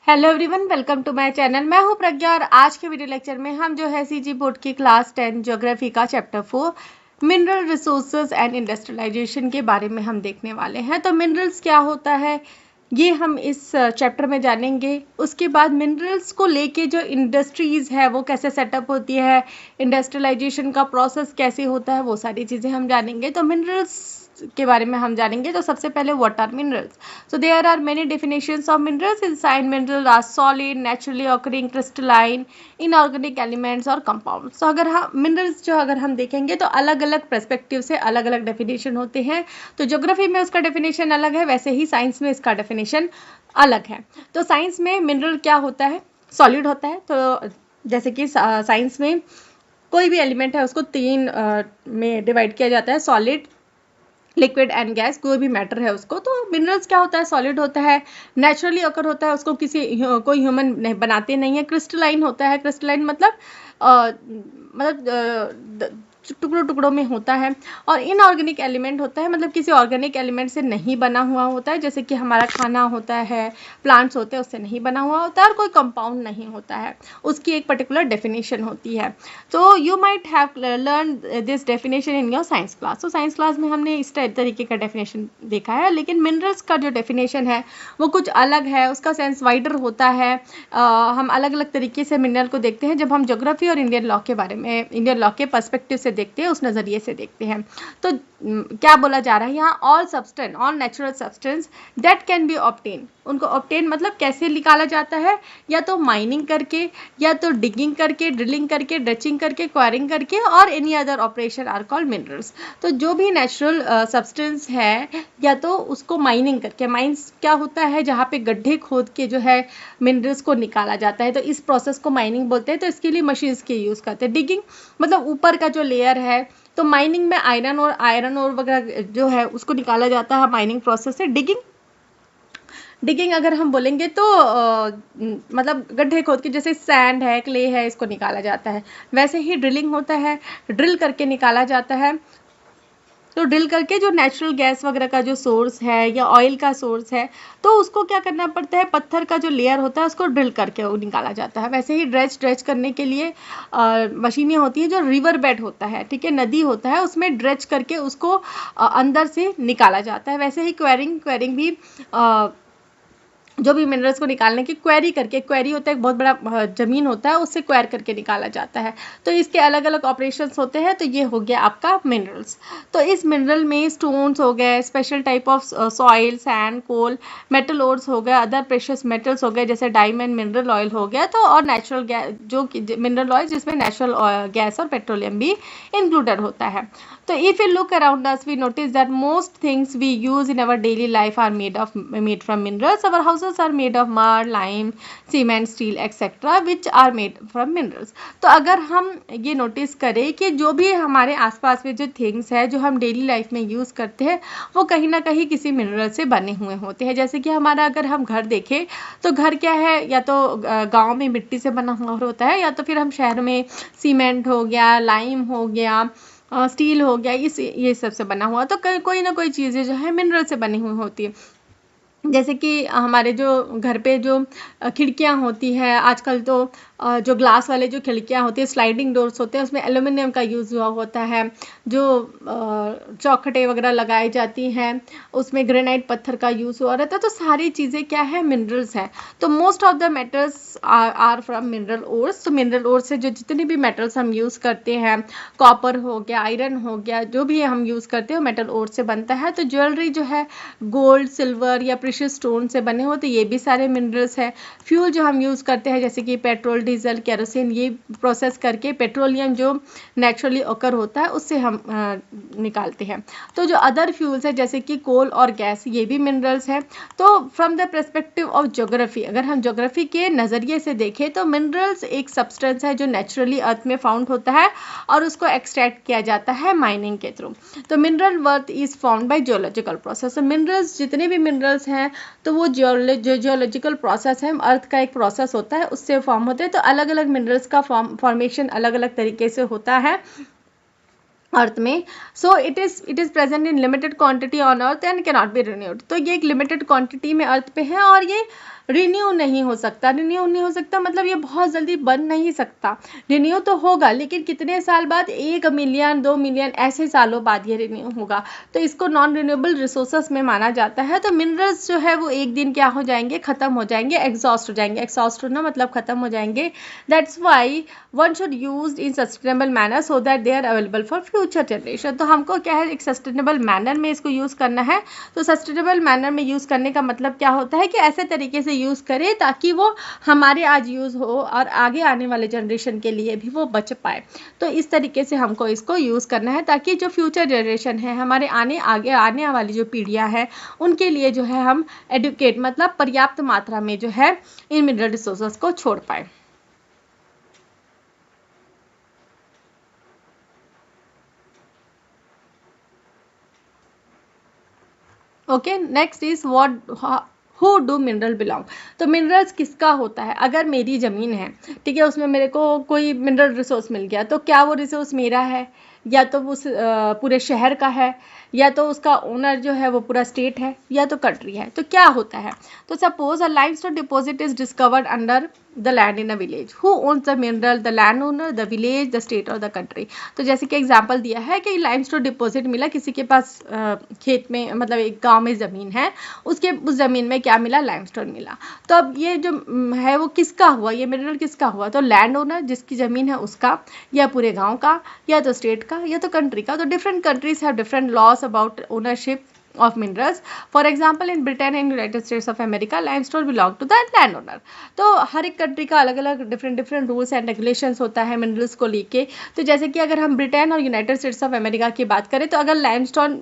Hello everyone, welcome to my channel. मैं हूं प्रज्ञा और आज के वीडियो लेक्चर में हम जो है सीजी बोर्ड की क्लास 10 ज्योग्राफी का chapter 4 mineral resources and industrialization के बारे में हम देखने वाले हैं। तो मिनरल्स क्या होता है ये हम इस चैप्टर में जानेंगे। उसके बाद मिनरल्स को लेके जो इंडस्ट्रीज है वो कैसे सेटअप होती है, इंडस्ट्रियलाइजेशन का प्रोसेस कैसे होता है, वो सारी चीज़ें हम जानेंगे। तो मिनरल्स के बारे में हम जानेंगे। तो सबसे पहले what are minerals. So there are many definitions of minerals. Inside minerals are solid, naturally occurring, crystalline, inorganic elements और compounds. So अगर हम minerals जो अगर हम देखेंगे तो अलग अलग perspective से अलग अलग definition होते हैं। तो ज्योग्राफी में उसका definition अलग है, वैसे ही साइंस में इसका definition अलग है। तो साइंस में मिनरल क्या होता है, सॉलिड होता है। तो जैसे कि साइंस में कोई भी एलिमेंट है उसको तीन में डिवाइड किया जाता है, सॉलिड, लिक्विड एंड गैस। कोई भी मैटर है उसको। तो मिनरल्स क्या होता है, सॉलिड होता है, नेचुरली अकर होता है, उसको कोई ह्यूमन बनाते नहीं है। क्रिस्टलाइन होता है, क्रिस्टलाइन मतलब टुकड़ों टुकड़ों में होता है। और इनऑर्गेनिक एलिमेंट होता है, मतलब किसी ऑर्गेनिक एलिमेंट से नहीं बना हुआ होता है, जैसे कि हमारा खाना होता है, प्लांट्स होते हैं, उससे नहीं बना हुआ होता है, और कोई कंपाउंड नहीं होता है, उसकी एक पर्टिकुलर डेफिनेशन होती है। तो you might have learn this definition in your science class. तो साइंस क्लास में हमने इस तरीके का डेफिनेशन देखा है, लेकिन मिनरल्स का जो डेफिनेशन है वो कुछ अलग है, उसका सेंस वाइडर होता है। हम अलग अलग तरीके से मिनरल को देखते हैं जब हम ज्योग्राफी और इंडियन लॉ के बारे में, इंडियन लॉ के पर्सपेक्टिव से देखते हैं, उस नज़रिए से देखते हैं। तो क्या बोला जा रहा है यहाँ, all substance, all natural substance that can be obtain. उनको ऑब्टेन मतलब कैसे निकाला जाता है, या तो माइनिंग करके, या तो डिगिंग करके, ड्रिलिंग करके, ड्रेचिंग करके, क्वारिंग करके, और any other operation are called minerals. तो जो भी नेचुरल सब्सटेंस है, या तो उसको माइनिंग करके, माइंस क्या होता है जहाँ पे गड्ढे खोद के जो है मिनरल्स को निकाला जाता है, तो इस प्रोसेस को माइनिंग बोलते हैं। तो इसके लिए मशीन्स के यूज़ करते हैं। डिगिंग मतलब ऊपर का जो लेयर है, तो माइनिंग में आयरन और वगैरह जो है उसको निकाला जाता है माइनिंग प्रोसेस से। डिगिंग अगर हम बोलेंगे तो मतलब गड्ढे खोद के, जैसे सैंड है, क्ले है, इसको निकाला जाता है। वैसे ही ड्रिलिंग होता है, ड्रिल करके निकाला जाता है। तो ड्रिल करके जो नेचुरल गैस वगैरह का जो सोर्स है या ऑयल का सोर्स है, तो उसको क्या करना पड़ता है, पत्थर का जो लेयर होता है उसको ड्रिल करके वो निकाला जाता है। वैसे ही ड्रेच करने के लिए मशीनें होती हैं। जो रिवर बेड होता है, ठीक है, नदी होता है, उसमें ड्रेच करके उसको अंदर से निकाला जाता है। वैसे ही क्वेरिंग भी जो भी मिनरल्स को निकालने की क्वेरी करके, क्वेरी होता है एक बहुत बड़ा ज़मीन होता है, उससे क्वेर करके निकाला जाता है। तो इसके अलग अलग ऑपरेशंस होते हैं। तो ये हो गया आपका मिनरल्स। तो इस मिनरल में स्टोन्स हो गए, special type of soil, sand, coal, metal ores हो गया, अदर प्रेशियस मेटल्स हो गए, जैसे डायमंड, मिनरल ऑयल हो गया। तो और नेचुरल गैस, जो मिनरल ऑयल जिसमें नेचुरल गैस और पेट्रोलियम भी इंक्लूडेड होता है। तो if you look around us, we notice that most things we use in our daily life are made from minerals. Our houses are made of mud, lime, cement, steel, etc. which are made from minerals. तो अगर हम ये notice करें कि जो भी हमारे आसपास में जो थिंग्स है जो हम डेली लाइफ में यूज़ करते हैं, वो कहीं ना कहीं किसी मिनरल से बने हुए होते हैं। जैसे कि हमारा अगर हम घर देखें तो घर क्या है, या तो गांव में मिट्टी से बना हुआ होता है, या तो फिर हम शहर में सीमेंट हो गया, लाइम हो गया, स्टील हो गया, ये सब से बना हुआ। तो कोई ना कोई चीज़ें जो है मिनरल से बनी हुई होती है। जैसे कि हमारे जो घर पे जो खिड़कियाँ होती हैं आजकल, तो जो ग्लास वाले जो खिड़कियाँ होती है, स्लाइडिंग डोर्स होते हैं, उसमें एल्युमिनियम का यूज़ हुआ होता है। जो चौखटें वगैरह लगाई जाती हैं उसमें ग्रेनाइट पत्थर का यूज़ हुआ रहता है। तो सारी चीज़ें क्या है, मिनरल्स है। तो most of the metals are from mineral ores. तो मिनरल ओर्स से जो जितने भी मेटल्स हम यूज़ करते हैं, कॉपर हो गया, आयरन हो गया, जो भी हम यूज़ करते हैं वो मेटल ओर्स से बनता है। तो ज्वेलरी जो है गोल्ड, सिल्वर या प्रेशियस स्टोन से बने हो, तो ये भी सारे मिनरल्स है। फ्यूल जो हम यूज़ करते हैं, जैसे कि पेट्रोल, डीजल, केरोसिन, ये प्रोसेस करके पेट्रोलियम जो नेचुरली ओकर होता है उससे हम निकालते हैं। तो जो अदर फ्यूल्स है जैसे कि कोल और गैस, ये भी मिनरल्स है। तो from the perspective of geography, अगर हम ज्योग्राफी के नज़रिए से देखें तो मिनरल्स एक सब्सटेंस है जो नेचुरली अर्थ में फाउंड होता है और उसको एक्सट्रैक्ट किया जाता है माइनिंग के थ्रू। तो mineral worth is found by geological process. Minerals, जितने भी मिनरल्स हैं, तो वो जियोलॉजिकल प्रोसेस है, अर्थ का एक प्रोसेस होता है, उससे फॉर्म होते हैं। तो अलग अलग मिनरल्स का फॉर्मेशन अलग अलग तरीके से होता है अर्थ में। So it is present in limited quantity on earth and can not be renewed. तो ये एक लिमिटेड क्वांटिटी में अर्थ पे है और ये रिन्यू नहीं हो सकता। रिन्यू नहीं हो सकता मतलब ये बहुत जल्दी बन नहीं सकता। रिन्यू तो होगा लेकिन कितने साल बाद, 1 मिलियन 2 मिलियन ऐसे सालों बाद ये रिन्यू होगा। तो इसको नॉन रिन्यूएबल रिसोर्सेस में माना जाता है। तो मिनरल्स जो है वो एक दिन क्या हो जाएंगे, खत्म हो जाएंगे, एग्जॉस्ट हो जाएंगे। एग्जॉस्ट होना मतलब खत्म हो जाएंगे। That's why one should use in sustainable manner so that they are available for future generation. तो हमको क्या है, एक सस्टेनेबल मैनर में इसको यूज़ करना है। तो सस्टेनेबल मैनर में यूज़ करने का मतलब क्या होता है कि ऐसे तरीके से यूज़ करें ताकि वो हमारे आज यूज़ हो और आगे आने वाले जनरेशन के लिए भी वो बच पाए। तो इस तरीके से हमको इसको यूज़ करना है ताकि जो फ्यूचर जनरेशन है, हमारे आगे आने वाली जो पीढ़ियाँ हैं, उनके लिए जो है हम एडुकेट मतलब पर्याप्त मात्रा में जो है इन मिनरल रिसोर्सेज को छोड़ पाए। Okay, next is what who do mineral belong. तो मिनरल्स किसका होता है? अगर मेरी ज़मीन है, ठीक है, उसमें मेरे को कोई मिनरल रिसोर्स मिल गया, तो क्या वो रिसोर्स मेरा है या तो उस पूरे शहर का है, या तो उसका ओनर जो है वो पूरा स्टेट है, या तो कंट्री है। तो क्या होता है, तो suppose a limestone deposit is discovered under the land in a village, who owns the mineral, the land owner, the village, the state और द कंट्री। तो जैसे कि एग्जांपल दिया है कि लाइमस्टोन डिपॉजिट मिला किसी के पास, खेत में मतलब एक गांव में ज़मीन है, उसके उस ज़मीन में क्या मिला, लाइमस्टोन मिला। तो अब ये जो है वो किसका हुआ, ये मिनरल किसका हुआ, तो लैंड ओनर जिसकी ज़मीन है उसका, या पूरे गाँव का, या तो स्टेट का, या तो कंट्री का। तो different countries have different loss about ownership of minerals. For example, in Britain and United States of America, limestone belong to the landowner. तो हर एक कंट्री का अलग अलग डिफरेंट रूल्स एंड रेगुलेशंस होता है मिनरल्स को लेके। तो जैसे कि अगर हम ब्रिटेन और यूनाइटेड स्टेट्स ऑफ अमेरिका की बात करें, तो अगर लाइमस्टोन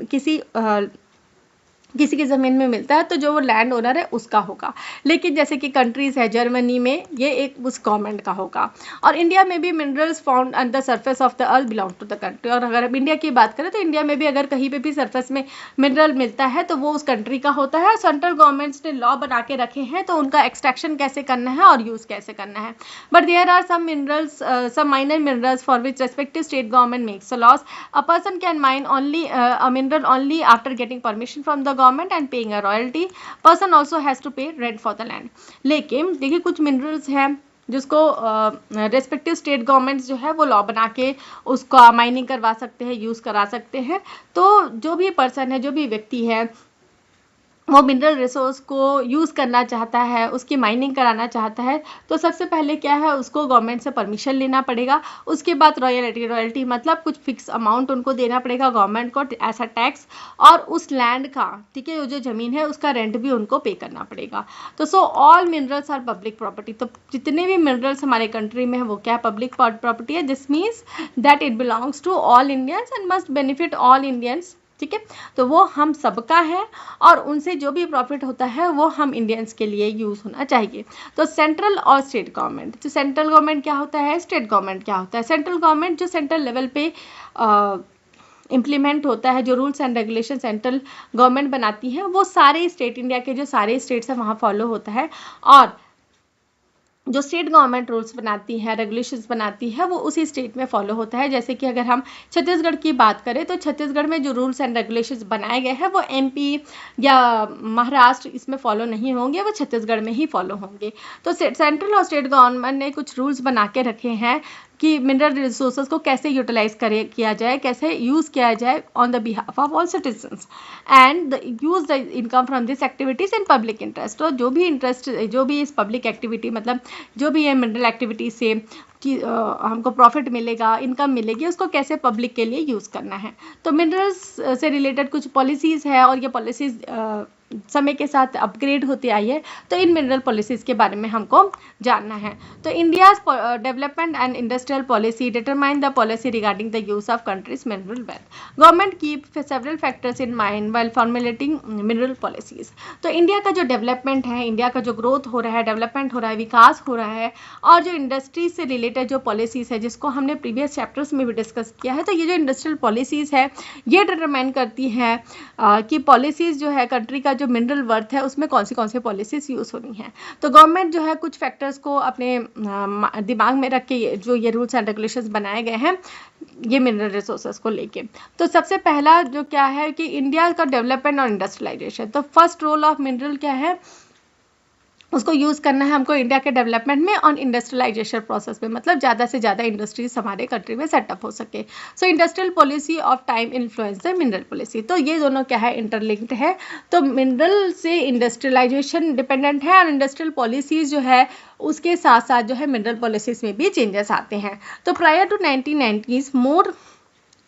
किसी की ज़मीन में मिलता है तो जो वो लैंड ओनर है उसका होगा। लेकिन जैसे कि कंट्रीज़ है, जर्मनी में ये एक उस गवर्नमेंट का होगा। और इंडिया में भी minerals found on the surface of the earth belong to the country. और अगर हम इंडिया की बात करें तो इंडिया में भी अगर कहीं पे भी सरफेस में मिनरल मिलता है तो वो उस कंट्री का होता है। सेंट्रल गवर्नमेंट्स ने लॉ बना के रखे हैं तो उनका एक्सट्रैक्शन कैसे करना है और यूज़ कैसे करना है। But there are some minerals, some minor minerals for which respective state government makes a laws. A person can mine only a mineral only after getting permission from the government and paying a royalty. Person also has to pay rent for the land. लेकिन देखिए कुछ minerals हैं जिसको respective state governments जो है वो law बना के उसका माइनिंग करवा सकते हैं, यूज़ करा सकते हैं। तो जो भी पर्सन है, जो भी व्यक्ति है, वो मिनरल रिसोर्स को यूज़ करना चाहता है, उसकी माइनिंग कराना चाहता है, तो सबसे पहले क्या है, उसको गवर्नमेंट से परमिशन लेना पड़ेगा। उसके बाद रॉयल्टी मतलब कुछ फिक्स अमाउंट उनको देना पड़ेगा गवर्नमेंट को एज अ टैक्स। और उस लैंड का, ठीक है, जो ज़मीन है उसका रेंट भी उनको पे करना पड़ेगा। तो so all minerals are public property. तो जितने भी मिनरल्स हमारे कंट्री में है वो क्या पब्लिक प्रॉपर्टी है। This means that it belongs to all Indians and must benefit all Indians. ठीक है, तो वो हम सबका है और उनसे जो भी प्रॉफिट होता है वो हम इंडियंस के लिए यूज़ होना चाहिए। तो सेंट्रल और स्टेट गवर्नमेंट, तो सेंट्रल गवर्नमेंट क्या होता है, स्टेट गवर्नमेंट क्या होता है। सेंट्रल गवर्नमेंट जो सेंट्रल लेवल पे इम्प्लीमेंट होता है, जो rules and regulation central government बनाती है वो सारे स्टेट, इंडिया के जो सारे स्टेट्स हैं वहाँ फॉलो होता है। और जो स्टेट गवर्नमेंट रूल्स बनाती है, रेगुलेशंस बनाती है, वो उसी स्टेट में फॉलो होता है। जैसे कि अगर हम छत्तीसगढ़ की बात करें तो छत्तीसगढ़ में जो रूल्स एंड रेगुलेशंस बनाए गए हैं वो एमपी या महाराष्ट्र इसमें फॉलो नहीं होंगे, वो छत्तीसगढ़ में ही फॉलो होंगे। तो सेंट्रल और स्टेट गवर्नमेंट ने कुछ रूल्स बना के रखे हैं कि मिनरल रिसोर्सेज को कैसे यूटिलाइज किया जाए, कैसे यूज़ किया जाए on the behalf of all citizens and use the income from this activities in public interest. तो जो भी इंटरेस्ट, जो भी इस पब्लिक एक्टिविटी मतलब जो भी ये मिनरल एक्टिविटी से कि हमको प्रॉफिट मिलेगा, इनकम मिलेगी, उसको कैसे पब्लिक के लिए यूज़ करना है। तो मिनरल्स से रिलेटेड कुछ पॉलिसीज़ है और ये पॉलिसीज़ समय के साथ अपग्रेड होती आई है। तो इन मिनरल पॉलिसीज़ के बारे में हमको जानना है। तो India's development and industrial policy determine the policy regarding the use of countries mineral wealth. Government keep several factors in mind while formulating mineral policies. तो इंडिया का जो डेवलपमेंट है, इंडिया का जो ग्रोथ हो रहा है, डेवलपमेंट हो रहा है, विकास हो रहा है, और जो इंडस्ट्रीज से रिलेटेड जो पॉलिसीज़ है जिसको हमने प्रीवियस चैप्टर्स में भी डिस्कस किया है, तो ये जो इंडस्ट्रियल पॉलिसीज़ है ये डिटरमाइन करती हैं कि पॉलिसीज़ जो है कंट्री का जो मिनरल वर्थ है उसमें कौन सी पॉलिसीज़ यूज़ होनी है। तो गवर्नमेंट जो है कुछ फैक्टर्स को अपने दिमाग में रख के जो ये रूल्स एंड रेगुलेशंस बनाए गए हैं ये मिनरल रिसोर्सेज को लेके। तो सबसे पहला जो क्या है कि इंडिया का डेवलपमेंट और इंडस्ट्रियलाइजेशन। तो फर्स्ट रोल ऑफ मिनरल क्या है, उसको यूज़ करना है हमको इंडिया के डेवलपमेंट में और इंडस्ट्रियलाइजेशन प्रोसेस में, मतलब ज़्यादा से ज़्यादा इंडस्ट्रीज हमारे कंट्री में सेटअप हो सके। सो industrial policy of time influence the mineral policy. तो ये दोनों क्या है, इंटरलिंक्ड है। तो मिनरल से इंडस्ट्रियलाइजेशन डिपेंडेंट है और इंडस्ट्रियल पॉलिसीज जो है उसके साथ साथ जो है मिनरल पॉलिसीज में भी चेंजेस आते हैं। तो prior to 1990s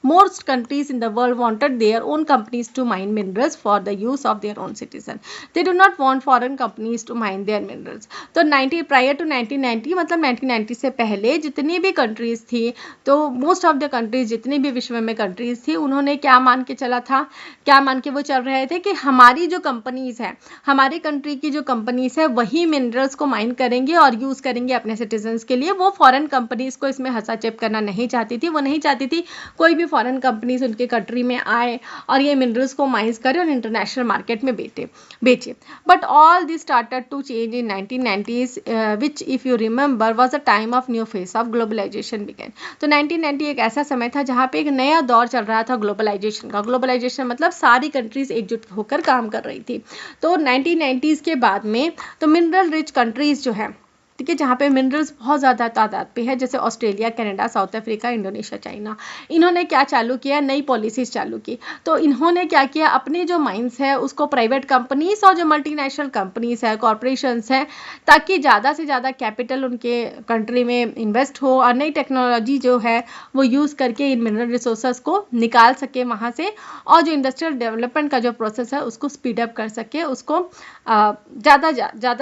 most countries in the world wanted their own companies to mine minerals for the use of their own citizen. They do not want foreign companies to mine their minerals. तो 90 prior to 1990 मतलब 1990 से पहले जितनी भी countries थी, तो most of the countries जितनी भी विश्व में कंट्रीज थी, उन्होंने क्या मान के चला था, क्या मान के वो चल रहे थे कि हमारी जो कंपनीज है, हमारी कंट्री की जो कंपनीज है वही मिनरल्स को माइन करेंगे और यूज़ करेंगे अपने सिटीजन्स के लिए। वो फॉरेन कंपनीज को इसमें हस्तक्षेप करना नहीं चाहती थी। वो नहीं चाहती थी कोई भी फॉरेन कंपनीज उनके कंट्री में आए और ये मिनरल्स को माइंस करे और इंटरनेशनल मार्केट में बेचे। But all this started to change in 1990s which if you remember was a time of new phase of globalization began. तो 1990 एक ऐसा समय था जहाँ पे एक नया दौर चल रहा था ग्लोबलाइजेशन का। ग्लोबलाइजेशन मतलब सारी कंट्रीज एकजुट होकर काम कर रही थी। तो 1990s के बाद में तो मिनरल रिच कंट्रीज जो है, ठीक है, जहाँ पे मिनरल्स बहुत ज़्यादा तादाद पे है, जैसे Australia, Canada, south Africa, Indonesia, China, इन्होंने क्या चालू किया, नई पॉलिसीज चालू की। तो इन्होंने क्या किया, अपने जो माइंस है उसको प्राइवेट कंपनीज और जो मल्टीनेशनल कंपनीज है, कॉरपोरेशंस हैं, ताकि ज़्यादा से ज़्यादा कैपिटल उनके कंट्री में इन्वेस्ट हो और नई टेक्नोलॉजी जो है वो यूज़ करके इन मिनरल रिसोर्सेज को निकाल सके वहाँ से, और जो इंडस्ट्रियल डेवलपमेंट का जो प्रोसेस है उसको स्पीडअप कर सके, उसको ज़्यादा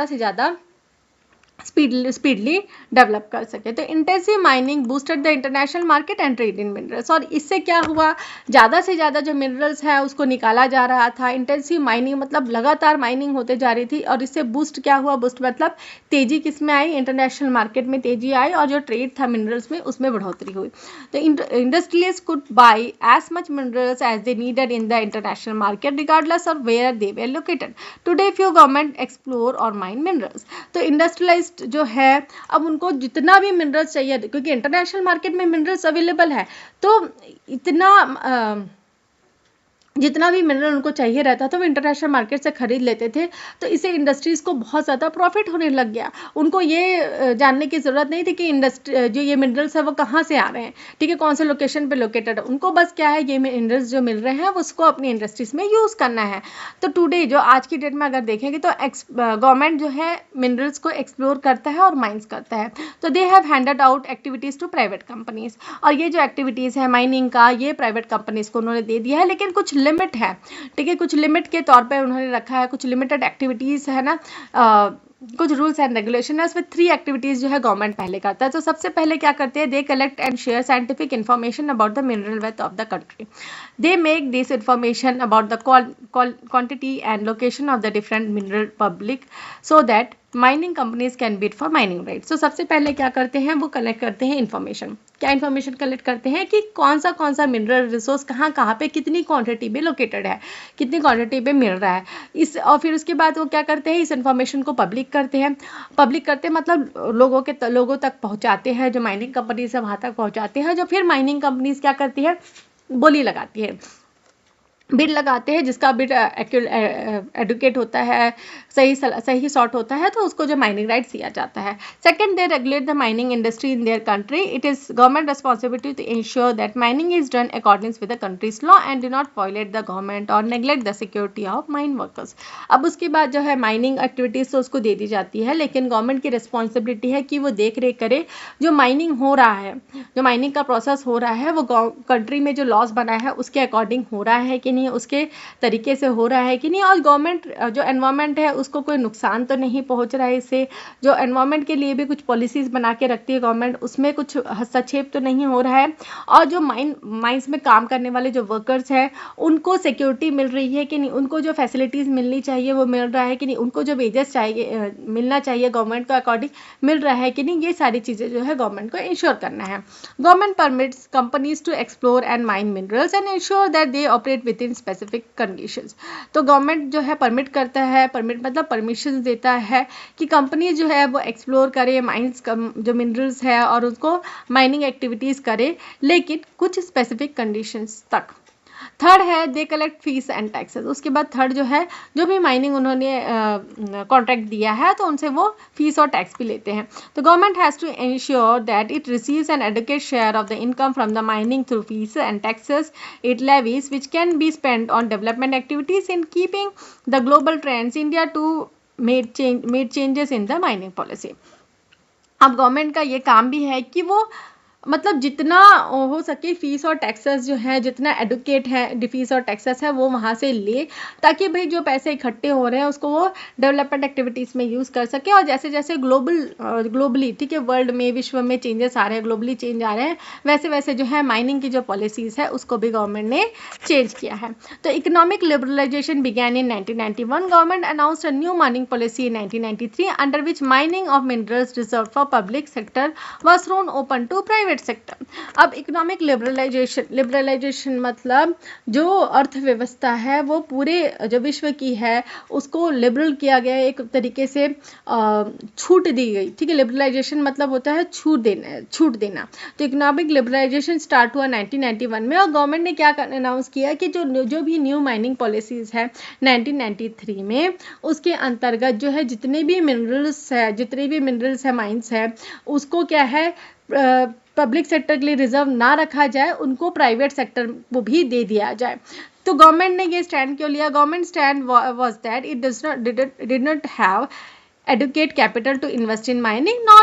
से ज़्यादा स्पीडली डेवलप कर सके। तो intensive mining boosted the international market and trade in minerals. और इससे क्या हुआ, ज़्यादा से ज़्यादा जो मिनरल्स है उसको निकाला जा रहा था। इंटेंसिव माइनिंग मतलब लगातार माइनिंग होते जा रही थी और इससे बूस्ट क्या हुआ, बूस्ट मतलब तेज़ी किस में आई, इंटरनेशनल मार्केट में तेज़ी आई और जो ट्रेड था मिनरल्स में उसमें बढ़ोतरी हुई। तो industrials could buy as much minerals as they needed in the international market regardless of where they were located. Today few government explore और माइन मिनरल्स। तो इंडस्ट्रियलाइज जो है अब उनको जितना भी मिनरल्स चाहिए, क्योंकि इंटरनेशनल मार्केट में मिनरल्स अवेलेबल है, तो इतना जितना भी मिनरल उनको चाहिए रहता था वो इंटरनेशनल मार्केट से खरीद लेते थे। तो इससे इंडस्ट्रीज को बहुत ज़्यादा प्रॉफिट होने लग गया। उनको ये जानने की ज़रूरत नहीं थी कि जो ये मिनरल्स है वो कहाँ से आ रहे हैं, ठीक है, कौन से लोकेशन पे लोकेटेड है। उनको बस क्या है, ये मिनरल्स जो मिल रहे हैं उसको अपनी इंडस्ट्रीज में यूज़ करना है। तो टुडे जो आज की डेट में अगर देखेंगे तो गवर्नमेंट जो है मिनरल्स को एक्सप्लोर करता है और माइंस करता है। तो they have handed out activities to private companies. और ये जो एक्टिविटीज़ है माइनिंग का, ये प्राइवेट कंपनीज को उन्होंने दे दिया है, लेकिन कुछ लिमिट है, ठीक है, कुछ लिमिट के तौर पे उन्होंने रखा है। कुछ लिमिटेड एक्टिविटीज़ है ना, कुछ रूल्स एंड रेगुलेशन है। उसमें 3 एक्टिविटीज़ जो है गवर्नमेंट पहले करता है। तो सबसे पहले क्या करते हैं, they collect and share scientific information about the mineral wealth of the country. They make this information about the quantity and location of the different mineral public so that mining companies can bid for mining rights. तो सबसे पहले क्या करते हैं, वो collect करते हैं information. क्या इन्फॉर्मेशन कलेक्ट करते हैं कि कौन सा मिनरल रिसोर्स कहाँ पे कितनी क्वांटिटी में लोकेटेड है, कितनी क्वांटिटी में मिल रहा है इस, और फिर उसके बाद वो क्या करते हैं, इस इन्फॉर्मेशन को पब्लिक करते हैं। पब्लिक करते मतलब लोगों तक पहुँचाते हैं, जो माइनिंग कंपनीज है वहाँ तक पहुँचाते हैं। जो फिर माइनिंग कंपनीज क्या करती है, बोली लगाती है, बिड लगाते हैं, जिसका बिड एडुकेट होता है, सही सॉर्ट होता है, तो उसको जो माइनिंग राइट्स दिया जाता है। Second, they regulate the mining industry in their country. It is government responsibility to ensure that mining is done according with the country's law and do not violate the government और neglect the security of mine workers. अब उसके बाद जो है mining activities तो उसको दे दी जाती है, लेकिन गवर्नमेंट की रिस्पॉन्सिबिलिटी है कि वो देख रेख करे जो माइनिंग हो रहा है, जो माइनिंग का प्रोसेस हो रहा है, वो कंट्री में जो लॉस बना है उसके अकॉर्डिंग हो रहा है कि नहीं, उसके तरीके से हो रहा है कि नहीं, और गवर्नमेंट जो एनवायरनमेंट है उसको कोई नुकसान तो नहीं पहुंच रहा है इससे। जो एनवायरनमेंट के लिए भी कुछ पॉलिसीज बना के रखती है गवर्नमेंट, उसमें कुछ हस्तक्षेप तो नहीं हो रहा है। और जो माइंस में काम करने वाले जो वर्कर्स हैं उनको सिक्योरिटी मिल रही है कि नहीं, उनको जो फैसिलिटीज़ मिलनी चाहिए वो मिल रहा है कि नहीं, उनको जो वेजेस चाहिए मिलना चाहिए गवर्नमेंट को अकॉर्डिंग मिल रहा है कि नहीं, ये सारी चीज़ें जो है गवर्नमेंट को इंश्योर करना है। Government permits companies to explore and mine minerals and ensure that they operate within specific conditions. तो गवर्नमेंट जो है परमिट करता है, परमिट मतलब परमिशन देता है कि कंपनी जो है वो एक्सप्लोर करे माइंस जो मिनरल्स है और उसको माइनिंग एक्टिविटीज़ करे, लेकिन कुछ स्पेसिफिक कंडीशंस तक। थर्ड है they collect fees and taxes. उसके बाद थर्ड जो है, जो भी माइनिंग उन्होंने कॉन्ट्रैक्ट दिया है तो उनसे वो फीस और टैक्स भी लेते हैं। तो government has to ensure that it receives an adequate share of the income from the mining through fees and taxes it levies which can be spend on development activities in keeping the global trends India to made changes in the mining policy. अब government का ये काम भी है कि वो मतलब जितना हो सके फीस और टैक्सेस जो है, जितना एडुकेट है फीस और टैक्सेस है वो वहाँ से ले, ताकि भाई जो पैसे इकट्ठे हो रहे हैं उसको वो डेवलपमेंट एक्टिविटीज़ में यूज़ कर सके। और जैसे जैसे ग्लोबली ठीक है, वर्ल्ड में, विश्व में चेंजेस आ रहे हैं, ग्लोबली चेंज आ रहे हैं, वैसे वैसे जो है माइनिंग की जो पॉलिसीज़ है उसको भी गवर्नमेंट ने चेंज किया है। तो economic liberalization began in 1991। Government announced a new mining policy in 1993 under which mining of minerals reserve for public sector was thrown open to private sector. अब इकोनॉमिक लिबरलाइजेशन मतलब जो अर्थव्यवस्था है वो पूरे जो विश्व की है उसको लिबरल किया गया, एक तरीके से छूट दी गई। ठीक है, लिबरलाइजेशन मतलब होता है छूट देना। तो इकोनॉमिक लिबरलाइजेशन स्टार्ट हुआ 1991 में, और गवर्नमेंट ने क्या अनाउंस किया कि जो भी न्यू माइनिंग पॉलिसीज है 1993 में, उसके अंतर्गत जो है जितने भी मिनरल्स है माइंस है उसको क्या है पब्लिक सेक्टर के लिए रिजर्व ना रखा जाए, उनको प्राइवेट सेक्टर को भी दे दिया जाए। तो गवर्नमेंट ने ये स्टैंड क्यों लिया? Government stand was that it did not have adequate capital to invest in mining nor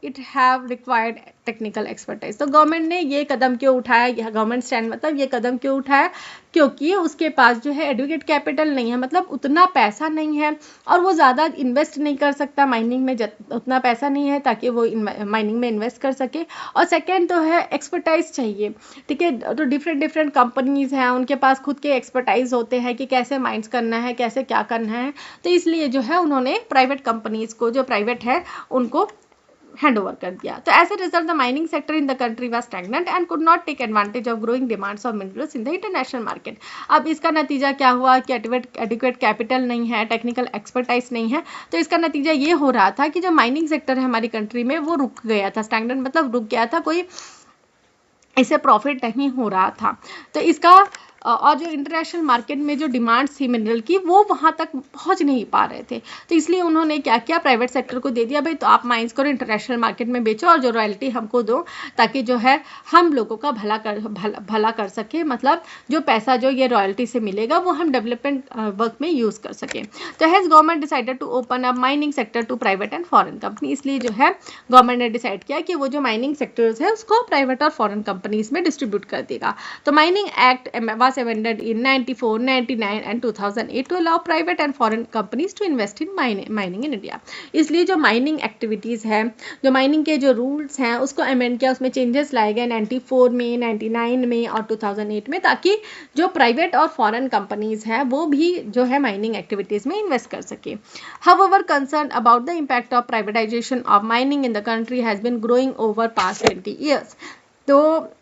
it have required technical expertise। तो गवर्नमेंट ने ये कदम क्यों उठाया? गवर्नमेंट स्टैंड मतलब ये कदम क्यों उठाया? क्योंकि उसके पास जो है एडुकेट कैपिटल नहीं है, मतलब उतना पैसा नहीं है और वो ज़्यादा इन्वेस्ट नहीं कर सकता माइनिंग में, उतना पैसा नहीं है ताकि वो माइनिंग में इन्वेस्ट कर सके। और सेकेंड तो है एक्सपर्टाइज चाहिए। ठीक है, तो डिफरेंट कंपनीज हैं, उनके पास खुद के एक्सपर्टाइज होते हैं कि कैसे माइंस करना है, कैसे क्या करना है। तो इसलिए जो है उन्होंने प्राइवेट कंपनीज को, जो प्राइवेट है, उनको हैंड ओवर कर दिया। तो as a result the mining sector in the country was stagnant and could not take advantage of growing demands of minerals in the international market. अब इसका नतीजा क्या हुआ कि एडिक्वेट कैपिटल नहीं है, टेक्निकल एक्सपर्टाइज नहीं है। तो इसका नतीजा ये हो रहा था कि जो माइनिंग सेक्टर है हमारी कंट्री में वो रुक गया था। स्टैग्नेंट मतलब रुक गया था, कोई इससे प्रॉफिट नहीं हो रहा था। तो इसका और जो इंटरनेशनल मार्केट में जो डिमांड्स थी मिनरल की वो वहाँ तक पहुँच नहीं पा रहे थे। तो इसलिए उन्होंने क्या किया, प्राइवेट सेक्टर को दे दिया, भाई तो आप माइंस करो, इंटरनेशनल मार्केट में बेचो और जो रॉयल्टी हमको दो, ताकि जो है हम लोगों का भला कर सके। मतलब जो पैसा जो ये रॉयल्टी से मिलेगा वो हम डेवलपमेंट वर्क में यूज़ कर सकें। तो has government decided to open up mining sector to private and foreign company. इसलिए जो है गवर्नमेंट ने डिसाइड किया कि वो जो माइनिंग सेक्टर्स है उसको प्राइवेट और फॉरेन कंपनीज में डिस्ट्रीब्यूट कर देगा। तो mining act was amended in 94, 99 and 2008 to allow private and foreign companies to invest in mining in India। इसलिए जो माइनिंग एक्टिविटीज़ है, जो माइनिंग के जो रूल्स हैं उसको अमेंड किया, उसमें चेंजेस लाए गए 94 में, 99 में और 2008 में, ताकि जो प्राइवेट और फॉरेन कंपनीज हैं वो भी जो है माइनिंग एक्टिविटीज़ में इन्वेस्ट कर सके। However, concern about the impact of privatization of mining in the country has been growing over past 20 years। तो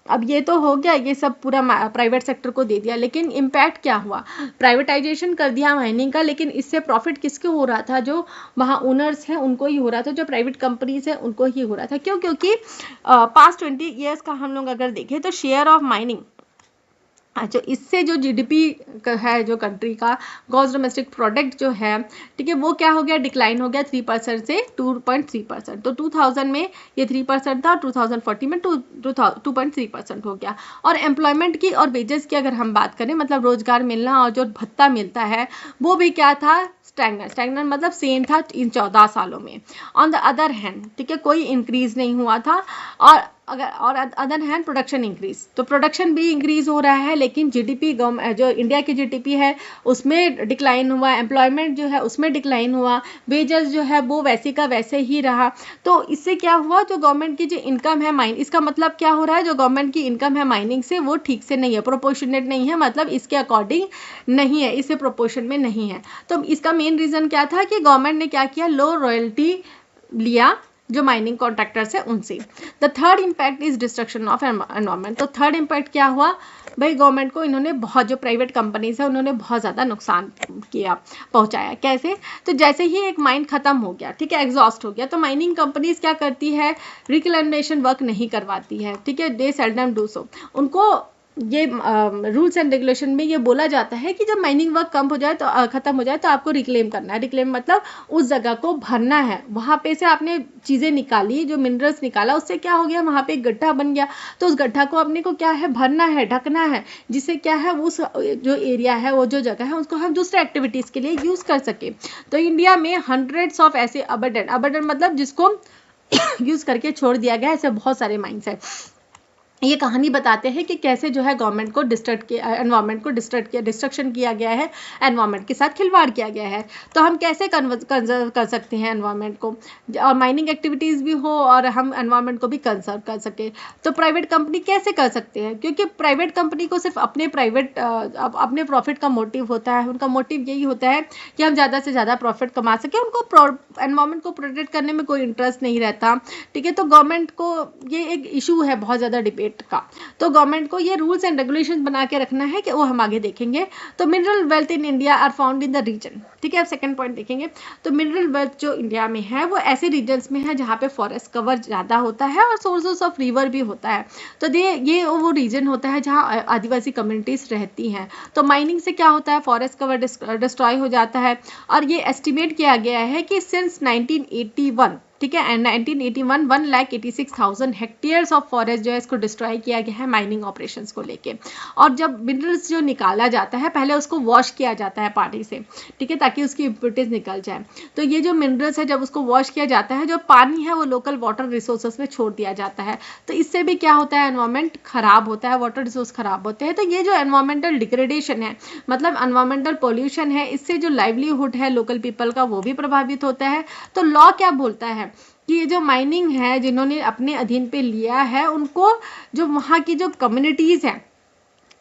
अब ये तो हो गया, ये सब पूरा प्राइवेट सेक्टर को दे दिया, लेकिन इम्पैक्ट क्या हुआ? प्राइवेटाइजेशन कर दिया माइनिंग का, लेकिन इससे प्रॉफिट किसको हो रहा था? जो वहाँ ओनर्स हैं उनको ही हो रहा था, जो प्राइवेट कंपनीज हैं उनको ही हो रहा था। क्यों? क्योंकि पास्ट 20 ईयर्स का हम लोग अगर देखें तो शेयर ऑफ माइनिंग जो इससे जो जीडीपी है जो कंट्री का ग्रॉस डोमेस्टिक प्रोडक्ट जो है, ठीक है, वो क्या हो गया, डिक्लाइन हो गया 3% से 2.3%। तो 2000 में ये 3% था, 2040 में 2.3% हो गया। और एम्प्लॉयमेंट की और वेजेस की अगर हम बात करें, मतलब रोजगार मिलना और जो भत्ता मिलता है वो भी क्या था, स्टैग्नेंट मतलब सेम था इन 14 सालों में। ऑन द अदर हैंड, ठीक है, कोई इंक्रीज नहीं हुआ था। और अदर हैंड प्रोडक्शन इंक्रीज, तो प्रोडक्शन भी इंक्रीज हो रहा है, लेकिन जीडीपी जो इंडिया की जीडीपी है उसमें डिक्लाइन हुआ, एम्प्लॉयमेंट जो है उसमें डिक्लाइन हुआ, वेजेस जो है वो वैसे का वैसे ही रहा। तो इससे क्या हुआ, जो गवर्नमेंट की जो इनकम है इसका मतलब क्या हो रहा है, जो गवर्नमेंट की इनकम है माइनिंग से वो ठीक से नहीं है, प्रोपोर्शनेट नहीं है, मतलब इसके अकॉर्डिंग नहीं है, इससे प्रोपोर्शन में नहीं है। तो इसका मेन रीज़न क्या था कि गवर्नमेंट ने क्या किया, लो रॉयल्टी लिया जो माइनिंग कॉन्ट्रैक्टर्स है उनसे। The third impact is destruction of environment. तो थर्ड इम्पैक्ट क्या हुआ भाई, गवर्नमेंट को इन्होंने बहुत, जो प्राइवेट कंपनीज है उन्होंने बहुत ज़्यादा नुकसान पहुंचाया। कैसे? तो जैसे ही एक माइन खत्म हो गया, ठीक है, एग्जॉस्ट हो गया, तो माइनिंग कंपनीज क्या करती है, रिक्लेमेशन वर्क नहीं करवाती है, ठीक है, दे सेल्डम डू सो। उनको ये रूल्स एंड रेगुलेशन में ये बोला जाता है कि जब माइनिंग वर्क कम हो जाए तो ख़त्म हो जाए तो आपको रिक्लेम करना है। रिक्लेम मतलब उस जगह को भरना है, वहाँ पे से आपने चीज़ें निकाली, जो मिनरल्स निकाला उससे क्या हो गया, वहाँ पे एक गड्ढा बन गया, तो उस गड्ढा को अपने को क्या है, भरना है, ढकना है, जिससे क्या है उस जो एरिया है, वो जो जगह है, उसको हम दूसरे एक्टिविटीज़ के लिए यूज़ कर सके। तो इंडिया में हंड्रेड्स ऑफ ऐसे अबंडेंट मतलब जिसको यूज़ करके छोड़ दिया गया, ऐसे बहुत सारे माइंस है। ये कहानी बताते हैं कि कैसे जो है गवर्नमेंट को एनवायरनमेंट को डिस्ट्रक्शन किया गया है, एनवायरनमेंट के साथ खिलवाड़ किया गया है। तो हम कैसे कंजर्व कर सकते हैं एनवायरनमेंट को, और माइनिंग एक्टिविटीज़ भी हो और हम एनवायरनमेंट को भी कंजर्व कर सके। तो प्राइवेट कंपनी कैसे कर सकते हैं, क्योंकि प्राइवेट कंपनी को सिर्फ अपने प्रॉफिट का मोटिव होता है। उनका मोटिव यही होता है कि हम ज़्यादा से ज़्यादा प्रॉफिट कमा सकें, उनको एनवायरनमेंट को प्रोटेक्ट करने में कोई इंटरेस्ट नहीं रहता। ठीक है, तो गवर्नमेंट को ये एक इशू है बहुत ज़्यादा डिबेट का, तो गवर्नमेंट को ये रूल्स एंड रेगुलेशंस बना के रखना है कि वो हम आगे देखेंगे। तो mineral wealth in India are found in the region. ठीक है, अब सेकंड पॉइंट देखेंगे। तो मिनरल वेल्थ जो इंडिया में है वो ऐसे रीजन्स में है जहाँ पे फॉरेस्ट कवर ज़्यादा होता है और सोर्सेस ऑफ रिवर भी होता है। तो ये वो रीजन होता है जहाँ आदिवासी कम्युनिटीज़ रहती हैं। तो माइनिंग से क्या होता है, फॉरेस्ट कवर डिस्ट्रॉय हो जाता है। और ये एस्टिमेट किया गया है कि सिंस 1981, ठीक है, एंड 1981 1,86,000 हेक्टेयर्स ऑफ फॉरेस्ट जो है इसको डिस्ट्रॉय किया गया है माइनिंग ऑपरेशंस को लेके। और जब मिनरल्स जो निकाला जाता है पहले उसको वॉश किया जाता है पानी से, ठीक है, ताकि उसकी इम्प्योरिटीज निकल जाए। तो ये जो मिनरल्स है जब उसको वॉश किया जाता है, जो पानी है वो लोकल वाटर रिसोर्सेस में छोड़ दिया जाता है। तो इससे भी क्या होता है, एनवायरमेंट खराब होता है, वाटर रिसोर्स खराब होते हैं। तो ये जो एनवायरमेंटल डिग्रेडेशन है, मतलब एनवायरमेंटल पॉल्यूशन है, इससे जो लाइवलीहुड है लोकल पीपल का वो भी प्रभावित होता है। तो लॉ क्या बोलता है कि ये जो माइनिंग है जिन्होंने अपने अधीन पे लिया है, उनको जो वहाँ की जो कम्युनिटीज़ हैं,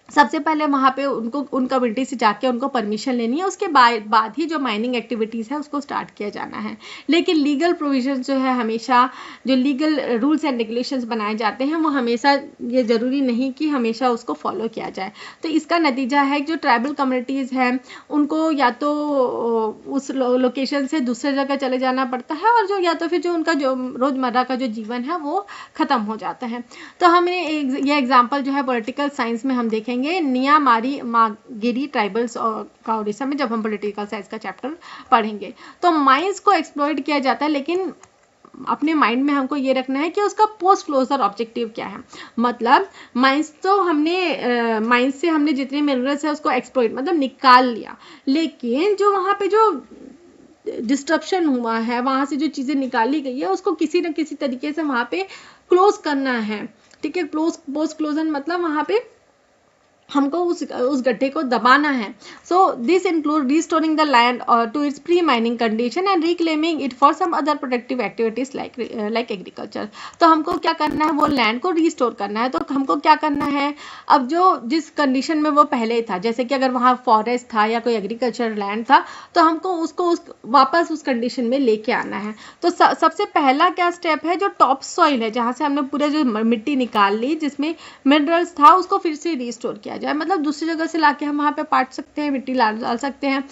सबसे पहले वहाँ पे उनको उन कम्युनिटी से जाके उनको परमिशन लेनी है, उसके बाद ही जो माइनिंग एक्टिविटीज़ है उसको स्टार्ट किया जाना है। लेकिन लीगल प्रोविजन जो है, हमेशा जो लीगल रूल्स एंड रेगुलेशंस बनाए जाते हैं वो हमेशा ये ज़रूरी नहीं कि हमेशा उसको फॉलो किया जाए। तो इसका नतीजा है कि जो ट्राइबल कम्युनिटीज़ हैं उनको या तो उस लोकेशन से दूसरे जगह चले जाना पड़ता है, और जो या तो फिर जो उनका जो रोज़मर्रा का जो जीवन है वो ख़त्म हो जाता है। तो हमें ये एग्जाम्पल जो है पॉलिटिकल साइंस में हम देखेंगे नियामारी मागिरी ट्राइबल्स का उड़ीसा में, जब हम पॉलिटिकल साइंस का चैप्टर पढ़ेंगे। तो माइंस को एक्सप्लॉइट किया जाता है, लेकिन अपने माइंड में हमको ये रखना है कि उसका पोस्ट क्लोजर ऑब्जेक्टिव क्या है। मतलब माइंस तो माइंस से हमने जितने मिनरल्स है उसको एक्सप्लॉइट मतलब निकाल लिया, लेकिन जो वहाँ पे जो डिस्ट्रप्शन हुआ है, वहाँ से जो चीज़ें निकाली गई है उसको किसी न किसी तरीके से वहाँ पे क्लोज करना है। ठीक है, पोस्ट क्लोजन मतलब वहाँ पे हमको उस गड्ढे को दबाना है। So this include restoring the land to its pre mining condition and reclaiming it for some other productive activities like agriculture. तो हमको क्या करना है, वो लैंड को रिस्टोर करना है। तो हमको क्या करना है, अब जो जिस कंडीशन में वो पहले था, जैसे कि अगर वहाँ फॉरेस्ट था या कोई एग्रीकल्चर लैंड था, तो हमको उसको वापस उस कंडीशन में लेके आना है। तो सबसे पहला क्या स्टेप है, जो टॉप सॉइल है जहाँ से हमने पूरे जो मिट्टी निकाल ली जिसमें मिनरल्स था, उसको फिर से रिस्टोर किया जाए। मतलब दूसरी जगह से लाके हम वहाँ पे पाट सकते हैं, मिट्टी डाल सकते हैं।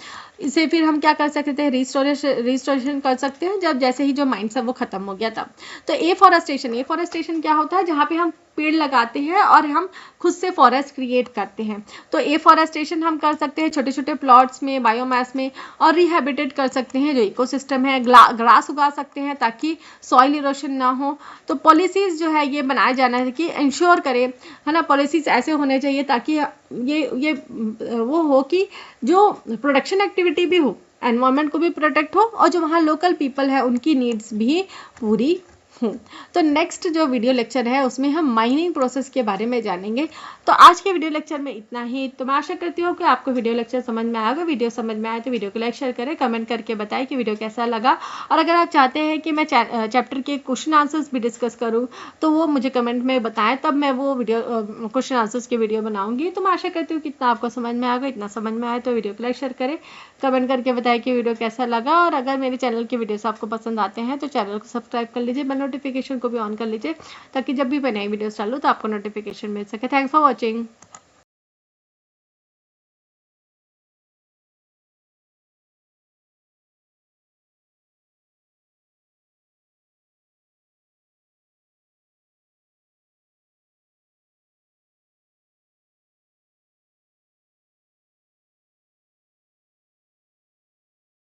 इसे फिर हम क्या कर सकते हैं, रिस्टोरेशन कर सकते हैं, जब जैसे ही जो माइंस है वो खत्म हो गया तब। तो एफॉरेस्टेशन क्या होता है, जहाँ पे हम पेड़ लगाते हैं और हम खुद से फॉरेस्ट क्रिएट करते हैं। तो एफॉरेस्टेशन हम कर सकते हैं छोटे छोटे प्लॉट्स में, बायोमास में, और रिहैबिटेट कर सकते हैं जो इकोसिस्टम है, ग्रास उगा सकते हैं ताकि सॉइल इरोशन ना हो। तो पॉलिसीज़ जो है ये बनाया जाना है कि इंश्योर करें, है ना, पॉलिसीज़ ऐसे होने चाहिए ताकि ये वो हो कि जो प्रोडक्शन एक्टिविटी भी हो, एनवायरनमेंट को भी प्रोटेक्ट हो, और जो वहाँ लोकल पीपल है उनकी नीड्स भी पूरी हूँ। तो नेक्स्ट जो वीडियो लेक्चर है उसमें हम माइनिंग प्रोसेस के बारे में जानेंगे। तो आज के वीडियो लेक्चर में इतना ही। तो मैं आशा करती हूँ कि आपको वीडियो लेक्चर समझ में आएगा। वीडियो समझ में आए तो वीडियो को लाइक शेयर करें, कमेंट करके बताएं कि वीडियो कैसा लगा। और अगर आप चाहते हैं कि मैं चैप्टर के क्वेश्चन आंसर्स भी डिस्कस करूँ तो वो मुझे कमेंट में बताएं, तब मैं वो वीडियो क्वेश्चन आंसर्स की वीडियो बनाऊंगी। तो मैं आशा करती हूँ कि इतना आपको समझ में आएगा। इतना समझ में आए तो वीडियो को लाइक शेयर करें, कमेंट करके बताएं कि वीडियो कैसा लगा। और अगर मेरे चैनल के वीडियोस आपको पसंद आते हैं तो चैनल को सब्सक्राइब कर लीजिए, बेल नोटिफिकेशन को भी ऑन कर लीजिए ताकि जब भी मैं नई वीडियोस डालूँ तो आपको नोटिफिकेशन मिल सके। Thanks for watching.